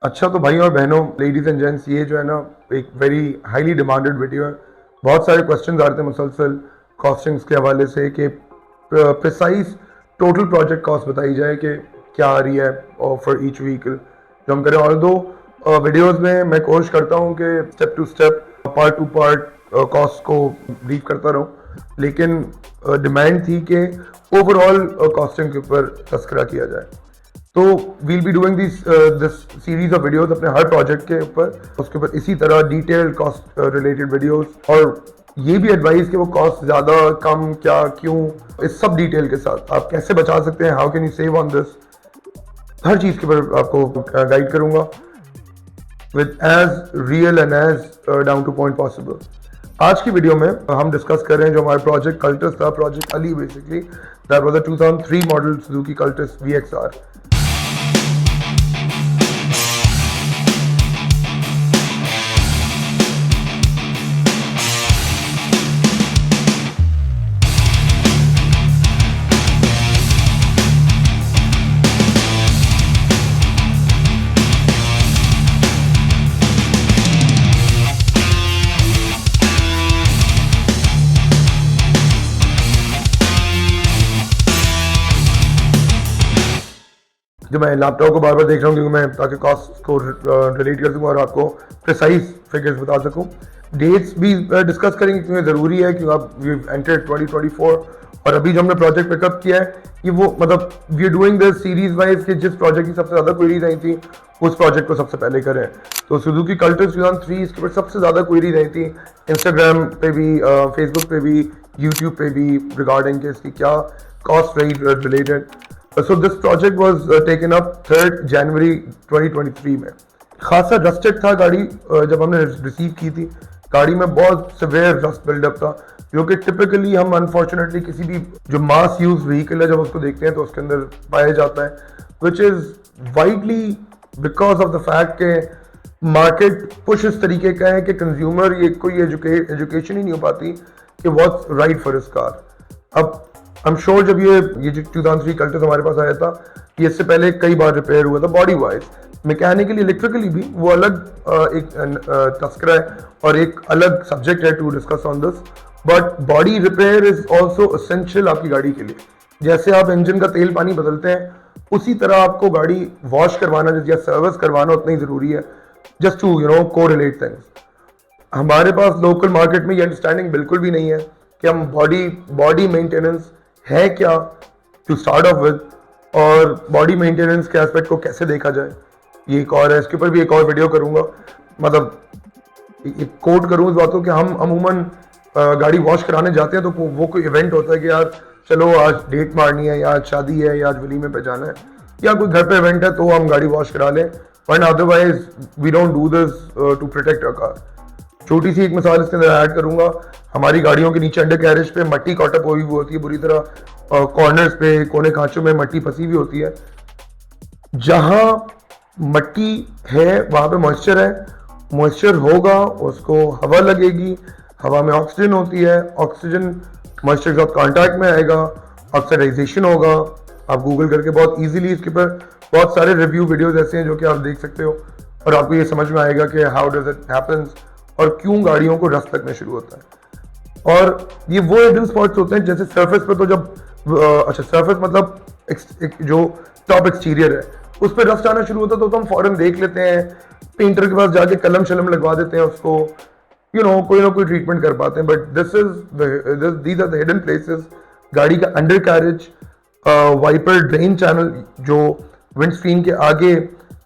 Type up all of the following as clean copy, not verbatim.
अच्छा तो भाई और बहनों, लेडीज एंड जेंट्स, ये जो है ना एक वेरी हाईली डिमांडेड वीडियो है। बहुत सारे क्वेश्चंस आ रहे थे मुसलसल कॉस्टिंग्स के हवाले से कि प्रिसाइज टोटल प्रोजेक्ट कॉस्ट बताई जाए कि क्या आ रही है और फॉर ईच व्हीकल जो हम करें। और दो वीडियोस में मैं कोशिश करता हूँ कि step to step part to part cost को ब्रीफ करता रहूँ, लेकिन डिमांड थी कि ओवरऑल कॉस्टिंग के ऊपर तस्करा किया जाए। तो we'll be doing this series of videos अपने हर प्रोजेक्ट के ऊपर, उसके ऊपर इसी तरह डिटेल्ड कॉस्ट रिलेटेड वीडियोस, और ये भी एडवाइस कि वो कॉस्ट ज़्यादा कम क्या क्यों, इस सब डिटेल के साथ आप कैसे बचा सकते हैं, how can you save on this, हर चीज़ के ऊपर आपको गाइड करूंगा with as real and as down to point possible. आज की वीडियो में हम डिस्कस कर रहे हैं जो हमारा प्रोजेक्ट कल्टस था, project Ali basically, that was a 2003 model Suzuki Cultus VXR। जो मैं लैपटॉप को बार बार देख रहा हूँ क्योंकि मैं ताकि कॉस्ट को रिलेट कर सकूँ और आपको प्रिसाइज फिगर्स बता सकूँ। डेट्स भी डिस्कस करेंगे क्योंकि ज़रूरी है, क्योंकि आप वी एंटर्ड 2024 और अभी जो हमने प्रोजेक्ट पिकअप किया है ये वो मतलब we are doing this series wise कि जिस प्रोजेक्ट की सबसे ज़्यादा क्वेरीज आई थी उस प्रोजेक्ट को सबसे पहले करें। तो सुजुकी कल्टस 2003 इसके ऊपर सबसे ज़्यादा क्वेरीज आई थी, इंस्टाग्राम पे भी, फेसबुक पे भी, यूट्यूब पे भी, रिगार्डिंग के इसकी क्या कॉस्ट रही related. So this project was taken up 3rd जनवरी 2023 में। खासा रस्टेड था गाड़ी, जब हमने रिसीव की थी गाड़ी में बहुत सिवियर रस्ट बिल्डअप था, जो कि टिपिकली हम अनफॉर्चुनेटली किसी भी जो मास यूज व्हीकल है जब उसको देखते हैं तो उसके अंदर पाया जाता है, which is widely because of the fact के मार्केट पुश इस तरीके का है कि कंज्यूमर ये कोई एजुकेशन ही नहीं हो पाती कि what's right for his car. अब आई एम श्योर जब ये जो 2003 कल्टस हमारे पास आया था ये इससे पहले कई बार रिपेयर हुआ था बॉडी वाइज, मैकेनिकली इलेक्ट्रिकली भी, वो अलग एक तस्करा है और एक अलग सब्जेक्ट है to discuss on this. But body repair is also essential आपकी गाड़ी के लिए। जैसे आप इंजन का तेल पानी बदलते हैं उसी तरह आपको गाड़ी वॉश करवाना या सर्विस करवाना उतना ही ज़रूरी है, जस्ट टू को रिलेट थिंग्स। हमारे पास लोकल मार्केट में ये अंडरस्टैंडिंग बिल्कुल भी नहीं है कि हम बॉडी मेंटेनेंस है क्या टू स्टार्ट ऑफ विद, और बॉडी मेंटेनेंस के एस्पेक्ट को कैसे देखा जाए ये एक और है। इसके ऊपर भी एक और वीडियो करूंगा, मतलब एक कोट करूँ इस बात को कि हम अमूमन गाड़ी वॉश कराने जाते हैं तो वो कोई इवेंट होता है कि यार चलो आज डेट मारनी है या आज शादी है या आज वलीमे पे जाना है या कोई घर पे इवेंट है तो हम गाड़ी वॉश करा लें, but otherwise we don't do this to protect our car. छोटी सी एक मिसाल इसके अंदर ऐड करूंगा, हमारी गाड़ियों के नीचे अंडर कैरेज पे मट्टी कॉटअप हुई हुई होती है बुरी तरह, कॉर्नर्स पे कोने कांचों में मट्टी फंसी हुई होती है। जहां मट्टी है वहां पे मॉइस्चर है, मॉइस्चर होगा उसको हवा लगेगी, हवा में ऑक्सीजन होती है, ऑक्सीजन मॉइस्चर के साथ कॉन्टैक्ट में आएगा, ऑक्सीडाइजेशन होगा। आप गूगल करके बहुत ईजिली इसके ऊपर बहुत सारे रिव्यू वीडियोज ऐसे हैं जो कि आप देख सकते हो और आपको ये समझ में आएगा कि हाउ डज इट हैपन्स और क्यों गाड़ियों को रस्ट लगना शुरू होता है। और ये वो हिडन स्पॉट्स होते हैं जैसे सरफेस पे तो जब अच्छा सरफेस मतलब जो टॉप एक्सटीरियर है उस पर रस्ट आना शुरू होता है तो हम फौरन देख लेते हैं, पेंटर के पास जाके कलम शलम लगवा देते हैं उसको, कोई ना कोई ट्रीटमेंट कर पाते हैं। But these are the hidden places. गाड़ी का under carriage, wiper drain channel जो विंड स्क्रीन के आगे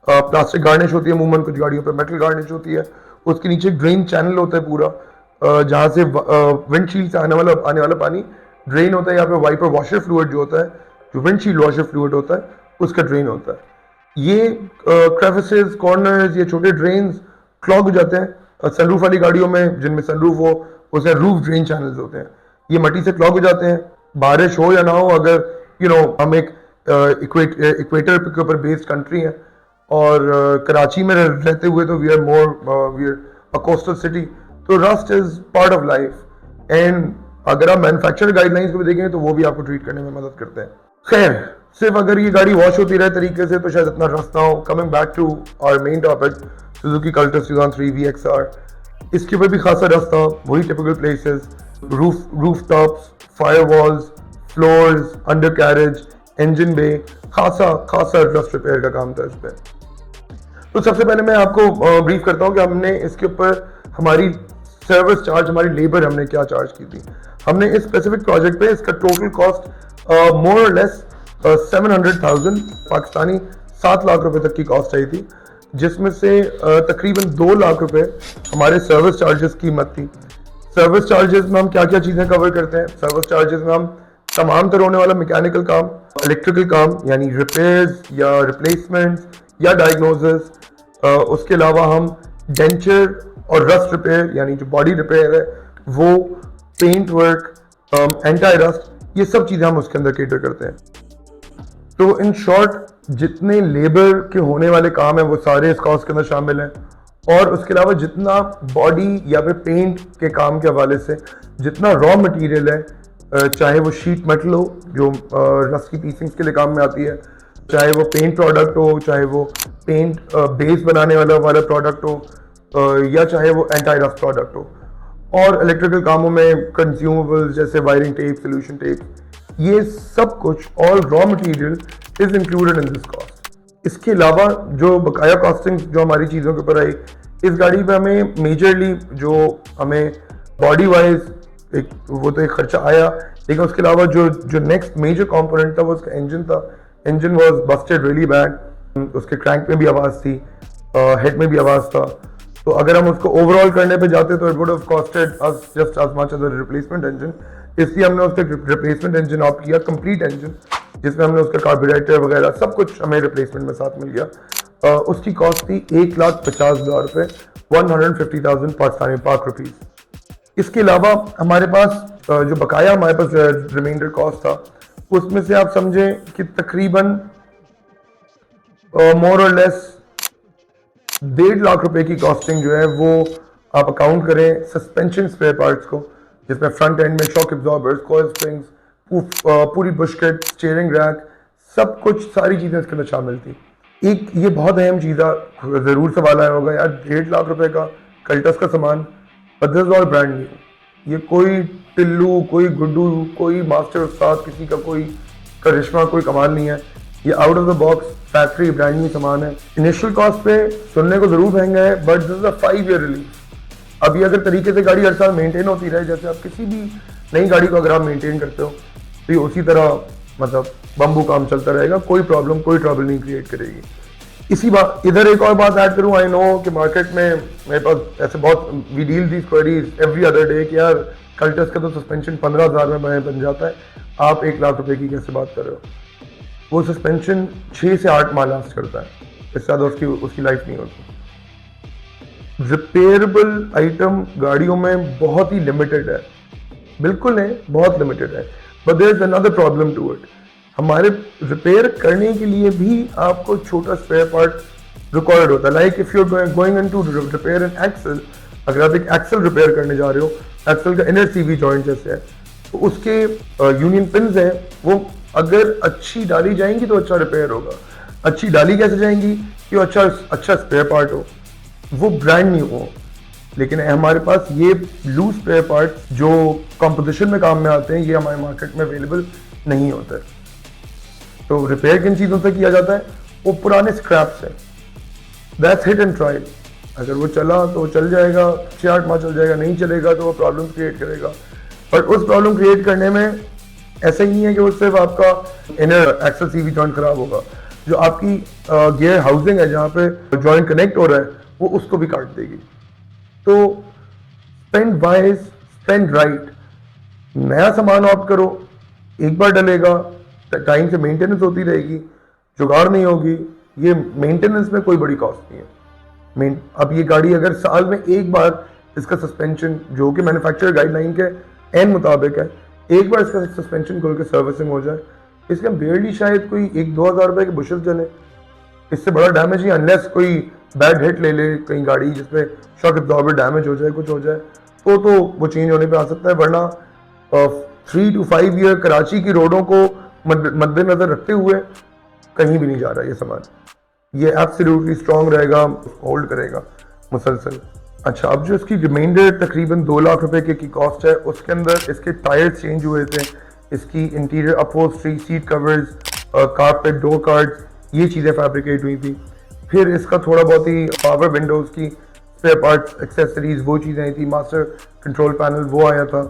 प्लास्टिक गार्निश होती है, अमूमन कुछ गाड़ियों पर मेटल गार्निश होती है, उसके नीचे ड्रेन चैनल होता है पूरा, जहाँ से विंडशील्ड से आने वाला पानी ड्रेन होता है। यहाँ पे वाइपर वॉशर फ्लूइड जो होता है, जो विंडशील्ड वॉशर फ्लूइड होता है उसका ड्रेन होता है। ये क्रेविसेस, कॉर्नर्स, ये छोटे ड्रेन्स क्लॉग हो जाते हैं सनरूफ वाली गाड़ियों में, जिनमें सनरूफ हो उसमें रूफ ड्रेन चैनल्स होते हैं, ये मट्टी से क्लॉग हो जाते हैं। बारिश हो या ना हो, अगर हम एक इक्वेटर के ऊपर बेस्ड कंट्री है और कराची में रहते हुए तो we are a coastal city, तो rust is part of life. And अगर आप मैन्युफैक्चरर गाइडलाइंस को भी देखेंगे तो वो भी आपको ट्रीट करने में मदद करते हैं। खैर, सिर्फ अगर ये गाड़ी वॉश होती रहे तरीके से तो शायद इतना रस्ट ना हो। Coming back to our main topic, Suzuki Cultus 2003 VXR, इसके ऊपर भी खासा रस्ट था। वही typical places, roof tops, fire walls, floors, under carriage, engine bay, खासा रस्ट रिपेयर का काम था इस पर। तो सबसे पहले मैं आपको ब्रीफ करता हूँ कि हमने इसके ऊपर हमारी सर्विस चार्ज, हमारी लेबर हमने क्या चार्ज की थी। हमने इस स्पेसिफिक प्रोजेक्ट पे इसका टोटल कॉस्ट मोर और लेस 700,000 पाकिस्तानी, 7 लाख रुपए तक की कॉस्ट आई थी, जिसमें से तकरीबन 2 लाख रुपए हमारे सर्विस चार्जेस की कीमत थी। सर्विस चार्जेस में हम क्या क्या चीज़ें कवर करते हैं? सर्विस चार्जेस में हम तमाम तरह होने वाला मैकेनिकल काम, इलेक्ट्रिकल काम यानी रिपेयर्स या रिप्लेसमेंट्स या डायग्नोसिस, उसके अलावा हम डेंचर और रस्ट रिपेयर यानी जो बॉडी रिपेयर है वो, पेंट वर्क, एंटी रस्ट, ये सब चीज़ें हम उसके अंदर केटर करते हैं। तो इन शॉर्ट जितने लेबर के होने वाले काम हैं वो सारे इस कॉस्ट के अंदर शामिल हैं। और उसके अलावा जितना बॉडी या फिर पेंट के काम के हवाले से जितना रॉ मटेरियल है, चाहे वो शीट मेटल हो जो रस्ट की पीसिंग्स के लिए काम में आती है, चाहे वो पेंट प्रोडक्ट हो, चाहे वो पेंट बेस बनाने वाला प्रोडक्ट हो, या चाहे वो एंटी रस्ट प्रोडक्ट हो, और इलेक्ट्रिकल कामों में कंज्यूमेबल्स जैसे वायरिंग टेप, सोल्यूशन टेप, ये सब कुछ all raw material is included in this cost. इसके अलावा जो बकाया कॉस्टिंग जो हमारी चीज़ों के ऊपर आई, इस गाड़ी पे हमें मेजरली जो हमें बॉडी वाइज वो तो एक खर्चा आया, लेकिन उसके अलावा जो नेक्स्ट मेजर कंपोनेंट था वो उसका इंजन था। Engine was Busted really bad, उसके क्रैंक में भी आवाज़ थी, हेड में भी आवाज़ था। तो अगर हम उसको ओवरऑल करने पे जाते तो it would have costed us just as much as a replacement engine. इसलिए हमने उसका रिप्लेसमेंट इंजन ऑप्ट किया, कंप्लीट इंजन, जिसमें हमने उसका कार्बोरेटर वगैरह सब कुछ हमें रिप्लेसमेंट में साथ मिल गया। उसकी कॉस्ट थी 1,50,000 रुपये, 150,000 पाकिस्तानी पाक रुपीज़। इसके अलावा हमारे पास जो बकाया हमारे पास रिमाइंडर कॉस्ट था, उसमें से आप समझें कि तकरीबन मोर और लेस 1.5 लाख रुपए की कॉस्टिंग जो है वो आप अकाउंट करें सस्पेंशन स्पेयर पार्ट्स को, जिसमें फ्रंट एंड में शॉक एब्जॉर्बर्स, कॉइल स्प्रिंग्स, पूरी बुशकेट, स्टीयरिंग रैक, सब कुछ सारी चीज़ें इसके अंदर शामिल थी। एक ये बहुत अहम चीज़ ज़रूर सवाल आया होगा, यार 1.5 लाख रुपए का कल्टस का सामान, but this is all brand new. ये कोई टिल्लू, कोई गुड्डू, कोई मास्टर उस्ताद, किसी का कोई करिश्मा, कोई कमाल नहीं है। ये out of the box factory brand new सामान है। इनिशियल कॉस्ट पे सुनने को जरूर महंगा है, but this is a 5 year release. अब ये अगर तरीके से गाड़ी हर साल मेंटेन होती रहे, जैसे आप किसी भी नई गाड़ी को अगर आप मेंटेन करते हो तो ये उसी तरह मतलब बम्बू काम चलता रहेगा, कोई प्रॉब्लम, कोई ट्रबल नहीं क्रिएट करेगी। इसी बात, इधर एक और बात ऐड करूँ, आई नो कि मार्केट में मेरे पास ऐसे बहुत we deal these queries every other day कि यार कल्टस का तो सस्पेंशन 15,000 में बन जाता है, आप 1 लाख रुपए की कैसे बात कर रहे हो? वो सस्पेंशन 6 से 8 माह लास्ट करता है, इससे ज़्यादा उसकी लाइफ नहीं होती। रिपेयरेबल आइटम गाड़ियों में बहुत ही लिमिटेड है, बिल्कुल नहीं, बहुत लिमिटेड है। But there is another problem to it, हमारे रिपेयर करने के लिए भी आपको छोटा स्पेयर पार्ट रिक्वायर्ड होता है। Like if you are going into repair an axle, अगर आप एक एक्सल रिपेयर करने जा रहे हो, एक्सल का इनर सीवी जॉइंट जैसे है, तो उसके यूनियन पिन्स हैं, वो अगर अच्छी डाली जाएंगी तो अच्छा रिपेयर होगा। अच्छी डाली कैसे जाएंगी कि वो अच्छा स्पेयर पार्ट हो, वो ब्रांड न्यू हो। लेकिन हमारे पास ये लूज स्पेयर पार्ट जो कंपोजिशन में काम में आते हैं, ये हमारे मार्केट में अवेलेबल नहीं होते। तो रिपेयर किन चीज़ों से किया जाता है? वो पुराने स्क्रैप से, दैट्स हिट एंड ट्राई। अगर वो चला तो चल जाएगा, 6-8 माह चल जाएगा, नहीं चलेगा तो वो प्रॉब्लम क्रिएट करेगा। पर उस प्रॉब्लम क्रिएट करने में ऐसा ही नहीं है कि वो सिर्फ आपका इनर एक्सल सीवी जॉइंट खराब होगा, जो आपकी गियर हाउसिंग है जहाँ पे जॉइंट कनेक्ट हो रहा है, वो उसको भी काट देगी। तो स्पेंड वाइज, स्पेंड राइट, नया सामान ऑप्ट करो, एक बार डलेगा, टाइम से मेंटेनेंस होती रहेगी, जुगाड़ नहीं होगी। ये मेंटेनेंस में कोई बड़ी कॉस्ट नहीं है। अब ये गाड़ी अगर साल में एक बार इसका सस्पेंशन, जो कि मैन्युफैक्चरर गाइडलाइन के एन मुताबिक है, एक बार इसका सस्पेंशन खोल के सर्विसिंग हो जाए, इसके बेयरली शायद कोई 1-2 हज़ार रुपए के बुशल चले। इससे बड़ा डैमेज ही, अनलेस कोई बैड हिट ले ले कहीं गाड़ी जिसमें शॉक एब्जॉर्बर डैमेज हो जाए, कुछ हो जाए, तो वो चेंज होने पे आ सकता है। वरना 3 to 5 ईयर कराची की रोडों को मद्देनजर रखते हुए कहीं भी नहीं जा रहा ये सामान। ये एब्सोल्युटली स्ट्रॉन्ग रहेगा, होल्ड करेगा मुसलसल। अच्छा, अब जो इसकी रिमाइंडर तकरीबन 2 लाख रुपए की कॉस्ट है, उसके अंदर इसके टायर्स चेंज हुए थे, इसकी interior upholstery, seat covers, carpet, door cards, ये चीज़ें फैब्रिकेट हुई थी। फिर इसका थोड़ा बहुत ही पावर विंडोज़ की स्पेयर पार्ट्स, एक्सेसरीज, वो चीज़ें आई थी। मास्टर कंट्रोल पैनल वो आया था।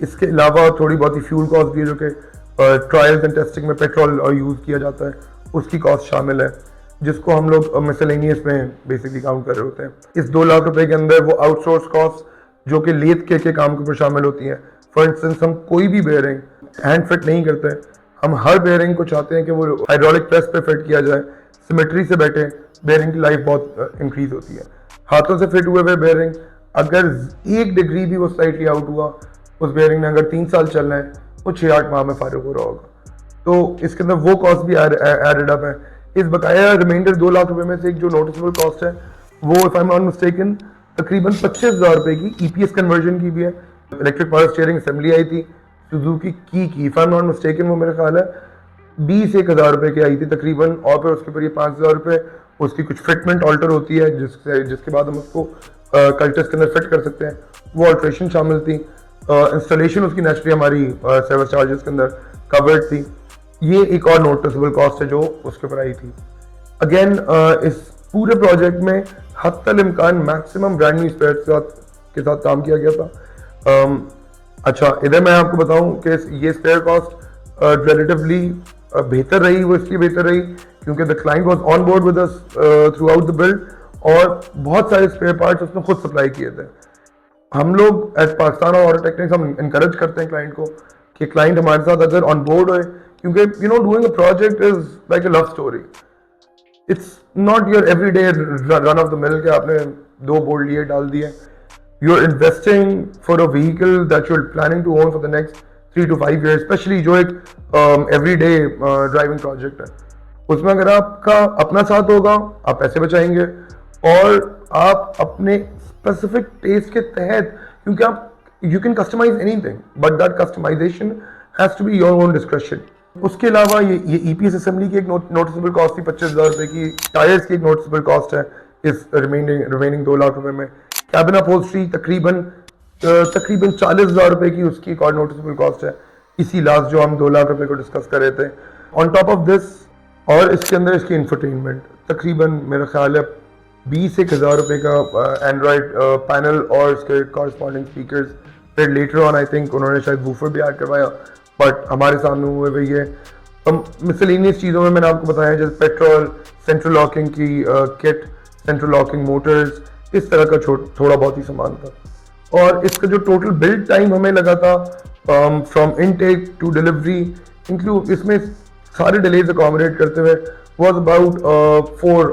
इसके अलावा थोड़ी बहुत ही फ्यूल कॉस्ट भी है, जो कि ट्रायल्स एंड टेस्टिंग में पेट्रोल यूज़ किया जाता है, उसकी कॉस्ट शामिल है, जिसको हम लोग मिसलेनियस में बेसिकली काउंट कर रहे होते हैं। इस 2 लाख रुपए के अंदर वो आउटसोर्स कॉस्ट जो कि लेथ के काम के ऊपर शामिल होती हैं। फॉर इंस्टेंस, हम कोई भी बेयरिंग हैंड फिट नहीं करते, हम हर बेयरिंग को चाहते हैं कि वो हाइड्रोलिक प्रेस पे फिट किया जाए, सिमेट्री से बैठे, बेयरिंग की लाइफ बहुत इंक्रीज होती है। हाथों से फिट हुए हुए बेयरिंग, अगर 1 डिग्री भी वो स्लाइटली आउट हुआ, उस बेयरिंग ने अगर 3 साल चलना है, वो 6-8 माह में फारिग हो रहा होगा। तो इसके अंदर वो कॉस्ट भी एडेड अप है। इस बकाया रिमाइंडर 2 लाख रुपए में से एक जो नोटिसेबल कॉस्ट है, वो if I am not mistaken तकरीबन 25,000 रुपए की ईपीएस कन्वर्जन की भी है। इलेक्ट्रिक पावर स्टीयरिंग असेंबली आई थी सुजुकी की if I am not mistaken, वो मेरा ख्याल है 20-1,000 रुपए की आई थी तकरीबन। और फिर उसके ऊपर ये 5,000 रुपए उसकी कुछ फिटमेंट ऑल्टर होती है, जिसके बाद हम उसको कल्टस के अंदर फिट कर सकते हैं, वो ऑल्ट्रेशन शामिल थी। इंस्टॉलेशन उसकी नेचुरली हमारी सर्विस चार्जेस के अंदर कवर्ड थी। ये एक और नोटिसेबल कॉस्ट है जो उसके ऊपर आई थी। अगेन इस पूरे प्रोजेक्ट में हत्तल इम्कान मैक्सिमम ब्रांड न्यू स्पेयर के साथ काम किया गया था। अच्छा, इधर मैं आपको बताऊं कि ये स्पेयर कॉस्ट रिलेटिवली बेहतर रही। वो इसलिए बेहतर रही क्योंकि the client was on board with us through out the build, और बहुत सारे स्पेयर पार्ट्स उसने खुद सप्लाई किए थे। हम लोग एज पाकिस्तान और टेक्निक्स हम इनकरेज करते हैं क्लाइंट को कि क्लाइंट हमारे साथ अगर ऑन बोर्ड हो, क्योंकि doing a project is like a love story. It's not your everyday run of the mill के आपने 2 बोर्ड लिए डाल दिए। You are investing for a vehicle that you are planning to own for the next 3 to 5 years, specially जो एक everyday driving project है। उसमें अगर आपका अपना साथ होगा, आप पैसे बचाएंगे और आप अपने स्पेसिफिक टेस्ट के तहत, क्योंकि आप you can customize anything but that customization has to be your own description. उसके अलावा ये ईपीएस असेंबली की एक नोटिसेबल कॉस्ट थी 25,000 रुपए की। टायर्स की एक नोटिसेबल कॉस्ट है इस रिमेनिंग 2 लाख रुपए में। कैबिन अपहोल्स्ट्री तकरीबन 40,000 रुपए की उसकी एक और नोटिसेबल कॉस्ट है, इसी लास्ट जो हम 2 लाख रुपए को डिस्कस कर रहे थे। ऑन टॉप ऑफ दिस, और इसके अंदर इसकी इंफरटेनमेंट तकरीबन मेरा ख्याल है 20-1,000 रुपए का एंड्रॉयड पैनल और इसके कॉरस्पॉन्डिंग स्पीकर्स। फिर लेटर ऑन आई थिंक उन्होंने शायद वूफर भी ऐड करवाया, बट हमारे सामने हुए हुए ये मिसलेनियस चीज़ों में मैंने आपको बताया, जैसे पेट्रोल, सेंट्रल लॉकिंग की किट, सेंट्रल लॉकिंग मोटर्स, इस तरह का थोड़ा बहुत ही सामान था। और इसका जो टोटल बिल्ड टाइम हमें लगा था from intake to delivery include, इसमें सारे डिलेज अकोमोडेट करते हुए was about 4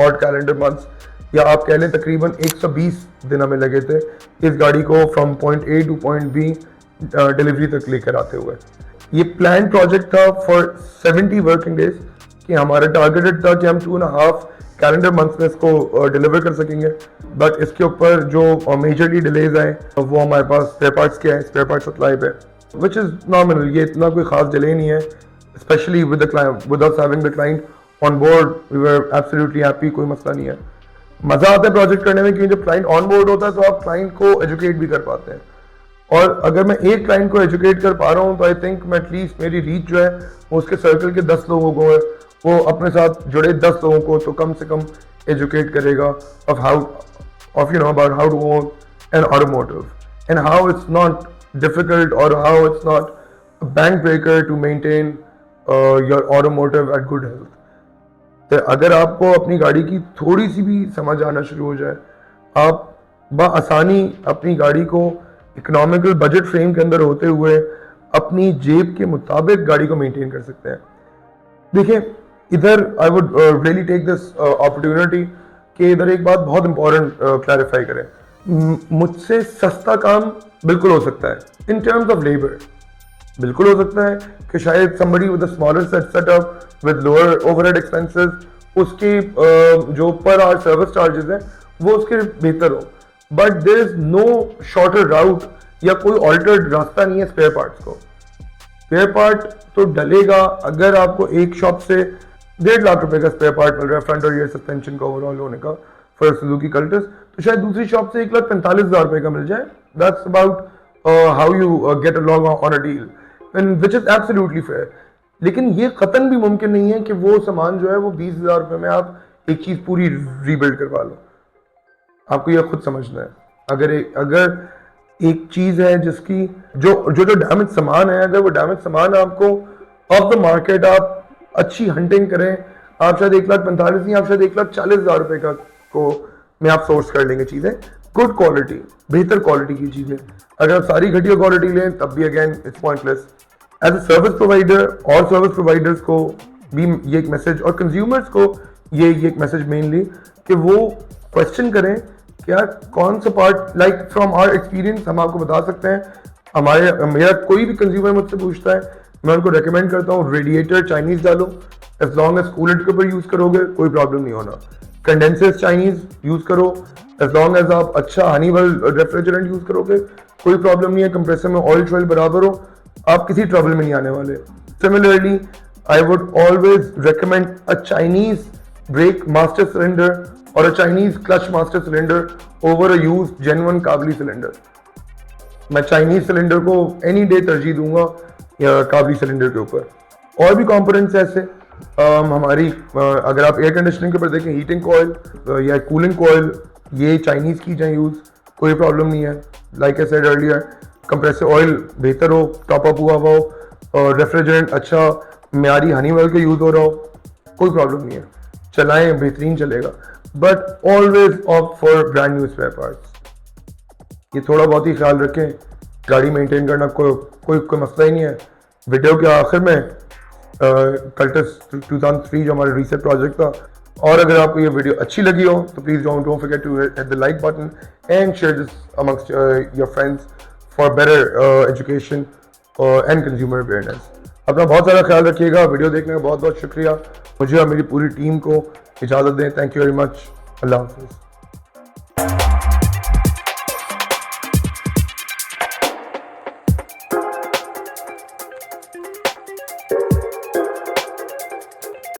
odd calendar months, या आप कह लें तकरीबन 120 दिन हमें लगे थे इस गाड़ी को from point A to point B delivery तक लेकर आते हुए। ये प्लान प्रोजेक्ट था फॉर 70 वर्किंग डेज, कि हमारा टारगेटेड था कि हम 2.5 कैलेंडर मंथ्स में इसको डिलीवर कर सकेंगे। बट इसके ऊपर जो मेजरली डिलेज आए वो हमारे पास स्पेयर पार्ट्स के हैं, स्पेयर पार्ट सप्लाई पे, विच इज़ नॉर्मल। ये इतना कोई खास डिले नहीं है, specially with us having the client on board, we were absolutely happy, कोई मसला नहीं है। मज़ा आता है प्रोजेक्ट करने में, क्योंकि जब क्लाइंट ऑन बोर्ड होता है तो आप क्लाइंट को एजुकेट भी कर पाते हैं। और अगर मैं एक क्लाइंट को एजुकेट कर पा रहा हूँ तो आई थिंक मैं एटलीस्ट मेरी रीच जो है वो उसके सर्कल के 10 लोगों को है, वो अपने साथ जुड़े 10 लोगों को तो कम से कम एजुकेट करेगा of about how to own an automotive and how it's not difficult और how it's not a bank breaker to maintain your automotive at good health. तो अगर आपको अपनी गाड़ी की थोड़ी सी भी समझ आना शुरू हो जाए, आप बआसानी अपनी गाड़ी को इकोनॉमिकल बजट फ्रेम के अंदर होते हुए अपनी जेब के मुताबिक गाड़ी को मेंटेन कर सकते हैं। देखिए, इधर I would really take this opportunity कि इधर एक बात बहुत इंपॉर्टेंट क्लैरिफाई करें। मुझसे सस्ता काम बिल्कुल हो सकता है इन टर्म्स ऑफ लेबर, बिल्कुल हो सकता है कि शायद somebody with a smaller setup with lower overhead expenses उसके जो पर आवर सर्विस चार्जेस हैं वो उसके बेहतर हो, but there is no shorter route या कोई ऑल्टर्ड रास्ता नहीं है स्पेयर पार्ट्स को। स्पेयर पार्ट तो डलेगा अगर आपको एक शॉप से 1.5 लाख रुपए का स्पेयर पार्ट मिल रहा है फ्रंट और रियर सस्पेंशन का ओवरऑल होने का फॉर सुजुकी कल्टस, तो शायद दूसरी शॉप से 1,45,000 रुपए का मिल जाए. That's about how you get along on a deal and which is absolutely fair. लेकिन ये कतन भी मुमकिन नहीं है कि वो सामान जो है वो 20,000 रुपए में आप एक चीज पूरी रीबिल्ड करवा लो. आपको ये खुद समझना है. अगर एक चीज है जिसकी जो डैमेज सामान है, अगर वो डैमेज सामान आपको ऑफ द मार्केट आप अच्छी हंटिंग करें, आप शायद 1,45,000 नहीं, आप शायद 1,40,000 रुपए का को में आप सोर्स कर लेंगे चीजें गुड क्वालिटी, बेहतर क्वालिटी की चीजें. अगर आप सारी घटिया क्वालिटी लें तब भी again it's pointless. As a service provider और सर्विस प्रोवाइडर्स को भी ये एक मैसेज, और कंज्यूमर्स को ये एक मैसेज मेनली, कि वो क्वेश्चन करें क्या कौन सा part, like from our experience हम आपको बता सकते हैं. मेरा कोई भी कंज्यूमर मुझसे पूछता है, मैं उनको रेकमेंड करता हूँ रेडिएटर चाइनीज डालो. एज लॉन्ग एज कूलेंट के ऊपर यूज करोगे कोई प्रॉब्लम नहीं होना. कंडेंसर्स चाइनीज यूज करो. एज लॉन्ग एज आप अच्छा हनीवेल रेफ्रिजरेंट यूज करोगे कोई प्रॉब्लम नहीं है. कंप्रेसर में ऑयल शॉयल बराबर हो, आप किसी ट्रबल में नहीं आने वाले. Similarly I would always recommend a Chinese brake master cylinder और a Chinese clutch master cylinder over a used genuine काबली सिलेंडर. मैं चाइनीज सिलेंडर को एनी डे तरजीह दूंगा या काबली सिलेंडर के ऊपर. और भी कंपोनेंट्स ऐसे हमारी अगर आप एयर कंडीशनिंग के ऊपर देखें, हीटिंग कॉइल या कूलिंग कॉइल, ये चाइनीज की जाए यूज, कोई प्रॉब्लम नहीं है. Like I said earlier, compressor oil बेहतर हो, टॉप अप हुआ हो, और रेफ्रिजरेंट अच्छा म्यारी हनीवेल का यूज हो रहा हो, कोई प्रॉब्लम नहीं है, चलाएं, बेहतरीन चलेगा. But always opt for brand new spare parts. ये थोड़ा बहुत ही ख्याल रखें. गाड़ी मेंटेन करना कोई मसला ही नहीं है. वीडियो के आखिर में कल्टस 2003 जो हमारा रीसेट प्रोजेक्ट था, और अगर आपको ये वीडियो अच्छी लगी हो तो please don't forget to hit the like button and share this amongst your friends for better education and consumer awareness. अपना बहुत सारा ख्याल रखिएगा. वीडियो देखने का बहुत बहुत शुक्रिया. मुझे और मेरी पूरी टीम को इजाज़त दें. Thank you very much. अल्लाह हाफिज़.